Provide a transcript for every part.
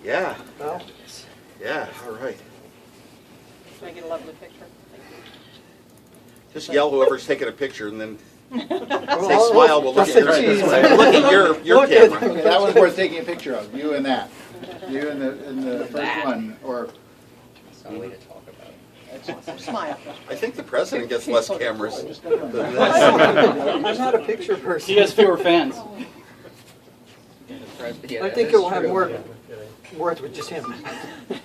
Yeah. Well, Yeah. All right. Can I get a lovely picture? Thank you. Just yell whoever's taking a picture, and then say oh, smile. We'll look at that's yours. cheese. Look at your Look at- camera. Okay, that one's worth taking a picture of, you and that. You and the first one, or That's no way to talk about it. Smile. I think the president gets less cameras than this. I'm not a picture person. He has fewer fans. I think it will have more words with just him.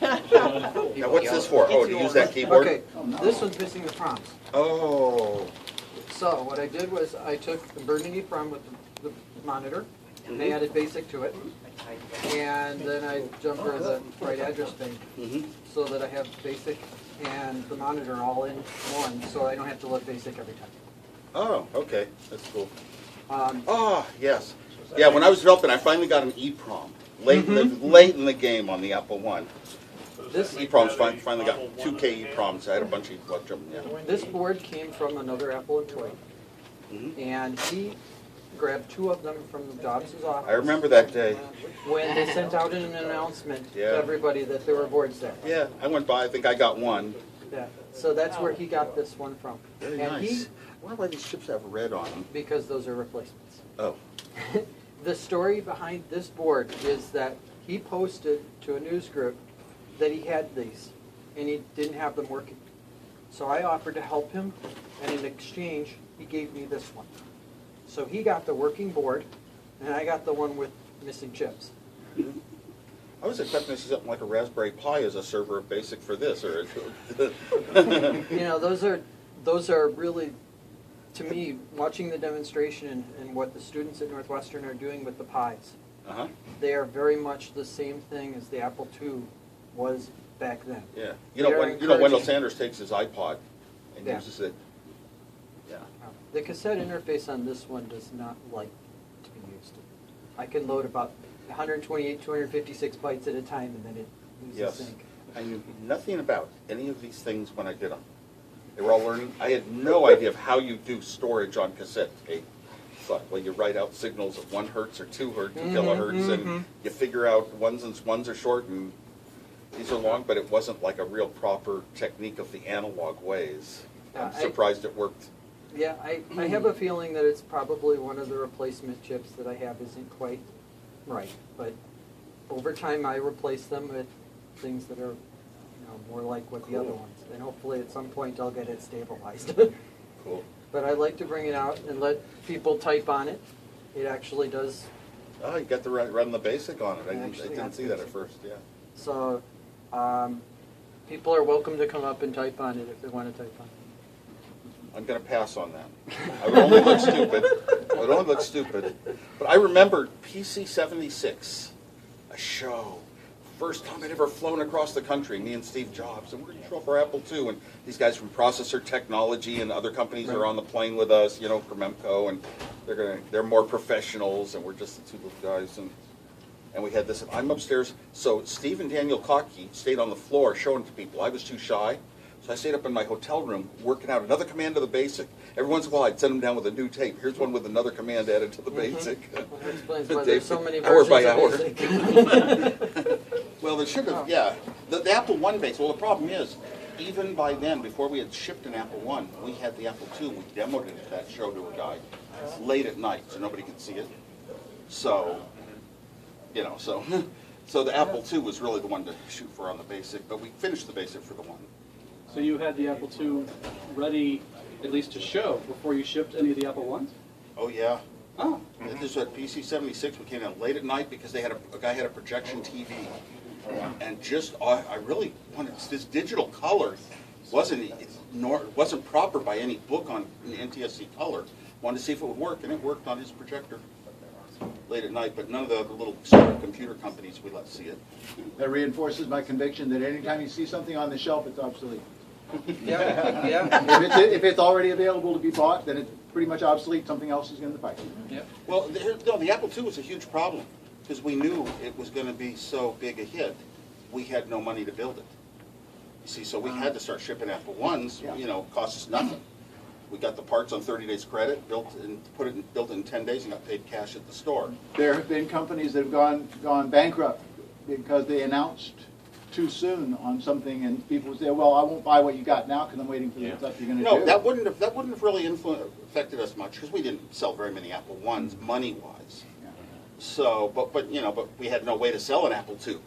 Now, what's this for? Oh, to use that keyboard? Okay, this one's missing the prompts. Oh. So what I did was I took the Burgundy prom with the monitor, and I added BASIC to it, and then I jumped for the right address thing, Mm-hmm. so that I have BASIC and the monitor all in one, so I don't have to load BASIC every time. Oh, okay. That's cool. Um, Oh, yes. Yeah, when I was developing, I finally got an EEPROM late in the game on the Apple One. This EEPROMs finally got 2K EEPROMs. I had a bunch of yeah. This board came from another Apple employee, and he grabbed 2 of them from Dobbs' office. I remember that day. When they sent out an announcement Yeah. to everybody that there were boards there. Yeah, I went by. I think I got one. Yeah. So that's where he got this one from. Very And nice. Why do these chips have red on them? because those are replacements. Oh. The story behind this board is that he posted to a news group that he had these, and he didn't have them working. So I offered to help him, and in exchange, he gave me this one. So he got the working board, and I got the one with missing chips. I was expecting to see something like a Raspberry Pi as a server of BASIC for this, or. You know, those are really, to me, watching the demonstration and what the students at Northwestern are doing with the Pis. Uh-huh. They are very much the same thing as the Apple II was back then. Yeah. They're Wendell encouraging- Sanders takes his iPod and Yeah. uses it. Yeah. The cassette interface on this one does not like to be used. I can load about 128, 256 bytes at a time, and then it loses Yes. sync. I knew nothing about any of these things when I did them. They were all learning. I had no idea of how you do storage on cassette tape. Thought, well, you write out signals of 1 hertz or 2 hertz, 2 kilohertz, and you figure out ones are short and these are long, but it wasn't like a real proper technique of the analog ways. I'm surprised it worked. Yeah, I have a feeling that it's probably one of the replacement chips that I have isn't quite right, but over time I replace them with things that are, more like what the other ones, and hopefully at some point I'll get it stabilized. Cool. But I like to bring it out and let people type on it. It actually does. Oh, you got to run the BASIC on it. I Actually didn't got see that at BASIC. first, yeah. So people are welcome to come up and type on it if they want to type on it. I'm going to pass on that. I would only look stupid. I would only look stupid. But I remember PC-76, a show. First time I'd ever flown across the country, me and Steve Jobs, and we're going to show up our Apple II, and these guys from Processor Technology and other companies are on the plane with us, from Emco, and they're more professionals, and we're just the 2 little guys, and we had this. I'm upstairs, so Steve and Daniel Cockey stayed on the floor showing it to people. I was too shy, so I stayed up in my hotel room working out another command to the BASIC. Every once in a while, I'd send them down with a new tape. Here's one with another command added to the BASIC. Well, that explains why there's so many Hour versions by of hour. BASIC. Well, there should have, yeah. The Apple I base, well, the problem is, even by then, before we had shipped an Apple I, we had the Apple II. We demoed it at that show to a guy late at night, so nobody could see it. So, so the Apple II was really the one to shoot for on the BASIC, but we finished the BASIC for the one. So you had the Apple II ready, at least to show, before you shipped any of the Apple Ones? Oh, yeah. Oh. This was at PC-76. We came in late at night because they had a guy had a projection TV. And I really wanted this digital color wasn't proper by any book on NTSC color. Wanted to see if it would work, and it worked on his projector late at night. But none of the other little startup computer companies we let see it. that reinforces my conviction that anytime you see something on the shelf, it's obsolete. Yeah, yeah. If it's already available to be bought, then it's pretty much obsolete. Something else is in the pipe. Yep. Well, the Apple II was a huge problem because we knew it was going to be so big a hit. We had no money to build it. You see, so we had to start shipping Apple I's. Cost us nothing. We got the parts on 30 days credit, built it in 10 days, and got paid cash at the store. There have been companies that have gone bankrupt because they announced too soon on something, and people say, well, I won't buy what you got now because I'm waiting for the stuff you're gonna do. No, that wouldn't have really affected us much, because we didn't sell very many Apple I's money-wise. Yeah. So, but we had no way to sell an Apple II.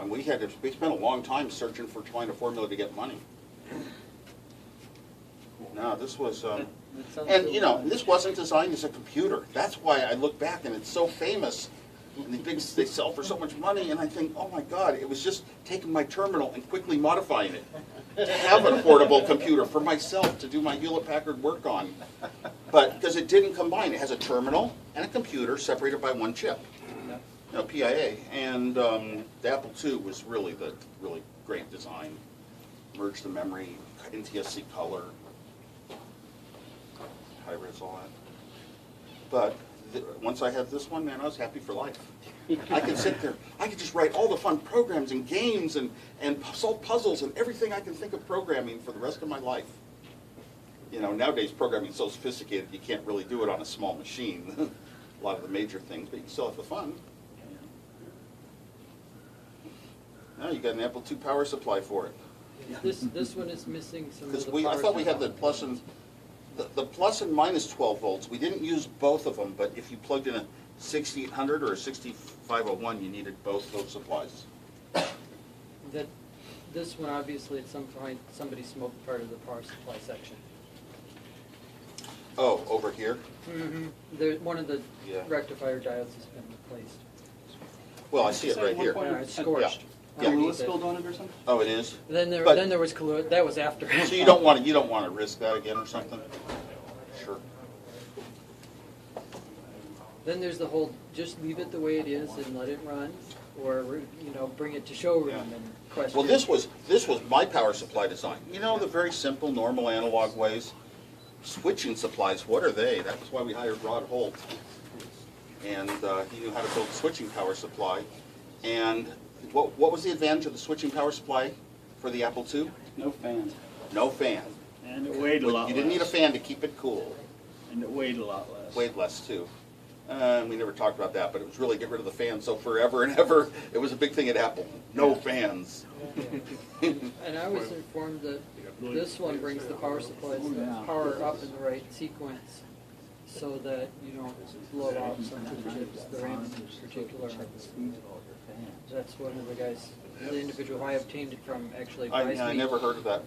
And we spent a long time searching for trying a formula to get money. No, this was, and this wasn't designed as a computer. That's why I look back and it's so famous. And they sell for so much money, and I think, oh my God, it was just taking my terminal and quickly modifying it to have a portable computer for myself to do my Hewlett-Packard work on. But because it didn't combine, it has a terminal and a computer separated by one chip, PIA. And the Apple II was really great design. Merged the memory, NTSC color, high res, all that. But once I had this one, man, I was happy for life. I could sit there, I could just write all the fun programs and games and solve puzzles and everything I can think of programming for the rest of my life. Nowadays programming is so sophisticated you can't really do it on a small machine. A lot of the major things, but you can still have the fun. Now you got an Apple II power supply for it. This one is missing some of the I power thought we had supply. the plus and the plus and minus 12 volts. We didn't use both of them, but if you plugged in a 6800 or a 6501, you needed both those supplies. This one, obviously, at some point, somebody smoked part of the power supply section. Oh, over here? One of the Yeah. rectifier diodes has been replaced. Well, I see it right here. It's scorched. Yeah. Lewis spilled on it or something? Oh, it is? Then But- there was Kahlua. That was after. So you don't want to risk that again or something? Sure. Then there's the whole, just leave it the way it is and let it run, or bring it to showroom Yeah. and question. Well, this was my power supply design. The very simple, normal analog ways. Switching supplies, what are they? That was why we hired Rod Holt. And he knew how to build switching power supply. And what was the advantage of the switching power supply for the Apple II? No fan. No fan. And it weighed a lot You didn't need a less. fan to keep it cool. And it weighed a lot less. Weighed less too. We never talked about that, but it was really get rid of the fan. So forever and ever, it was a big thing at Apple. No fans. And I was informed that this one brings the power supplies, power up in the right sequence, so that you don't blow out some of the chips, the RAM in particular. That's one of the guys, the individual I obtained it from, actually advised me. I never heard of that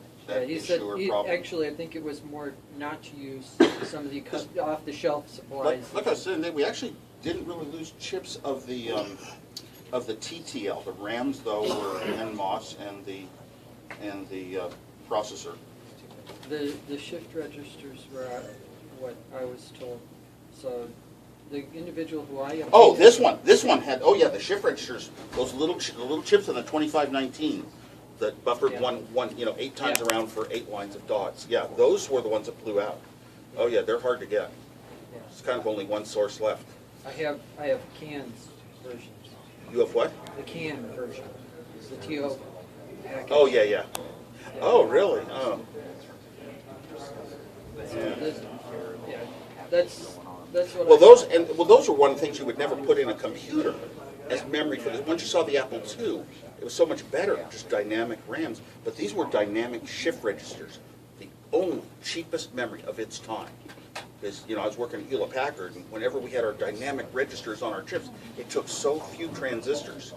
He said, issue or problem. actually, I think it was more not to use some of the off-the-shelf supplies. Like I said, we actually didn't really lose chips of the TTL. The RAMs though were NMOS and the processor. The shift registers were what I was told. So the individual who I obtained. Oh, this one had. Oh yeah, the shift registers. Those little chips in the 2519 that buffered Yeah. one 8 times Yeah. around for 8 lines of dots. Yeah, those were the ones that blew out. Oh yeah, they're hard to get. Yeah. It's kind of only one source left. I have cans version. You have what? The can version. It's the TO package. Oh yeah. Oh really? Oh. Yeah. That's what. Well, those are one of the things you would never put in a computer as memory for this. Once you saw the Apple II, it was so much better, just dynamic RAMs. But these were dynamic shift registers, the only cheapest memory of its time. Because I was working at Hewlett-Packard, and whenever we had our dynamic registers on our chips, it took so few transistors.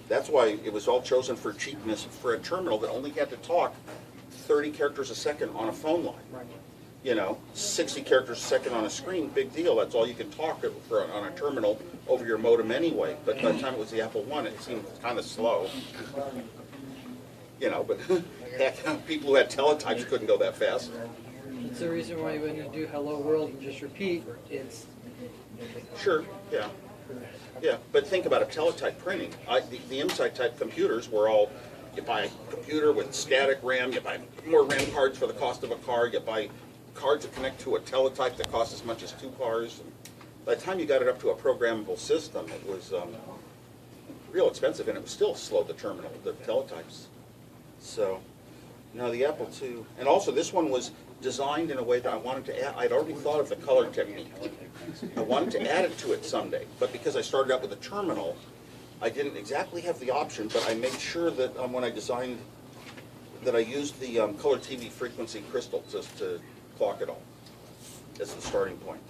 That's why it was all chosen for cheapness for a terminal that only had to talk 30 characters a second on a phone line. Right. 60 characters a second on a screen, big deal. That's all you can talk on a terminal over your modem anyway. But by the time it was the Apple I, it seemed kind of slow. But heck, people who had teletypes couldn't go that fast. It's the reason why when you do Hello World and just repeat, it's Sure, yeah. Yeah, but think about it, teletype printing. The Insight type computers were all, you buy a computer with static RAM, you buy more RAM cards for the cost of a card, you buy cards that connect to a teletype that cost as much as 2 cars. And by the time you got it up to a programmable system, it was real expensive, and it was still slow, the teletypes. So, the Apple II, and also this one was designed in a way that I wanted to add. I'd already thought of the color technique. I wanted to add it to it someday, but because I started out with a terminal, I didn't exactly have the option, but I made sure that when I designed, that I used the color TV frequency crystal just to clock it all as the starting point.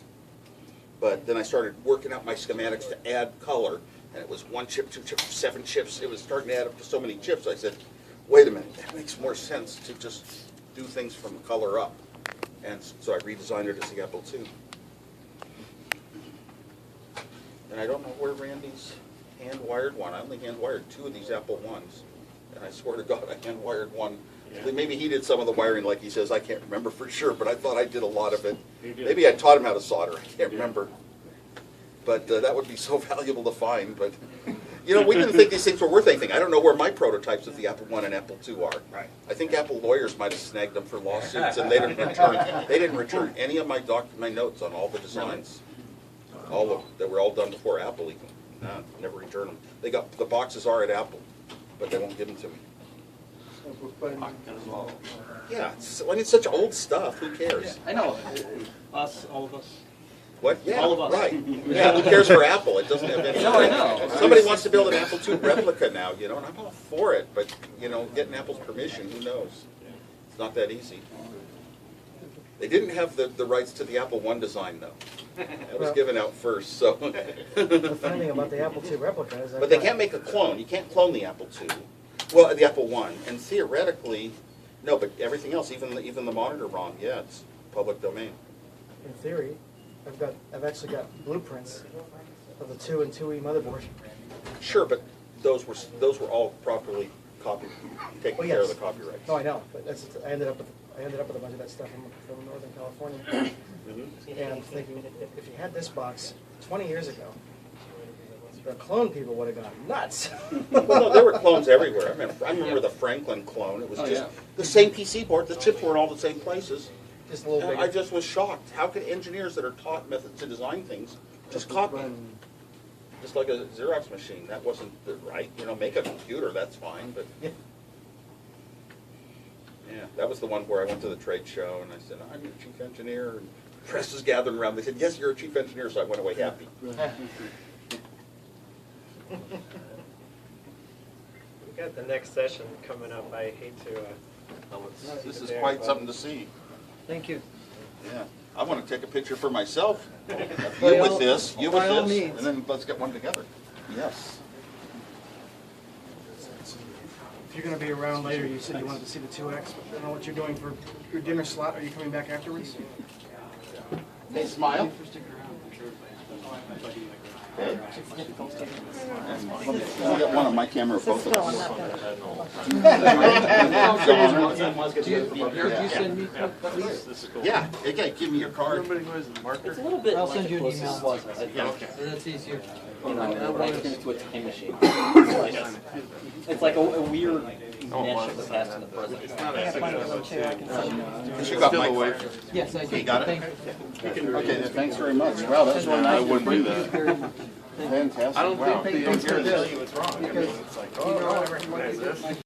But then I started working out my schematics to add color, and it was 1 chip, 2 chips, 7 chips. It was starting to add up to so many chips. I said, wait a minute, that makes more sense to just do things from color up. And so I redesigned it as the Apple II. And I don't know where Randy's hand-wired one. I only hand-wired 2 of these Apple I's. And I swear to God, I hand-wired one. Yeah. Maybe he did some of the wiring like he says. I can't remember for sure, but I thought I did a lot of it. Maybe I taught him how to solder. I can't remember. But that would be so valuable to find. But, you know, we didn't think these things were worth anything. I don't know where my prototypes of the Apple I and Apple II are. Right. I think Apple lawyers might have snagged them for lawsuits, and they didn't return any of my notes on all the designs. All of that were all done before Apple even. No, never returned them. They got the boxes are at Apple, but they won't give them to me. Yeah, it's such old stuff. Who cares? I know, us, all of us. What? Yeah, All of us. right. Yeah, who cares for Apple? It doesn't have any. No, I know. Somebody wants to build an Apple II replica now, you know, and I'm all for it. But you know, getting Apple's permission, who knows? It's not that easy. They didn't have the rights to the Apple I design though. That was given out first, so. The funny thing about the Apple II replica is But they can't make a clone. You can't clone the Apple II. Well, the Apple I, and theoretically, no. But everything else, even the monitor ROM, yeah, it's public domain. in theory, I've actually got blueprints of the 2 and 2E motherboard. Sure, but those were all properly copied, taken Oh, care of yes. the copyrights. No, I know, but I ended up with a bunch of that stuff from Northern California. And thinking, if you had this box 20 years ago, the clone people would have gone nuts. Well, no, there were clones everywhere. I remember the Franklin clone. It was just the same PC board. The chips were in all the same places. Just a little And bigger. I just was shocked. How could engineers that are taught methods to design things just copy? Just like a Xerox machine. That wasn't right. You know, make a computer, that's fine, but... Yeah. Yeah, that was the one where I went to the trade show and I said, I'm your chief engineer. And press was gathering around. They said, yes, you're a chief engineer, so I went away happy. We've got the next session coming up. I hate to. This is quite something to see. Thank you. Yeah. I want to take a picture for myself. By You all- with this, you by all with this, means. and then let's get one together. Yes. If you're going to be around later, you said you wanted to see the 2X, but I don't know what you're doing for your dinner slot. Are you coming back afterwards? Hey, smile. Okay. I'll get one on my camera of both of us. You send me, please? Yeah, okay, give me your card. It's a little bit. I'll send you an email. Yeah, okay. That's easier. You know, I turn into a time machine. It's like a weird mesh of the past and the present. You got my. Yes, I do. You got it? Thank you. Okay, then, thanks very much. Wow, that's really nice. I wouldn't do Thank you that. very much. Fantastic. I don't Wow. think the engineers tell you what's wrong. I mean, Because, it's like, you know, recognize this.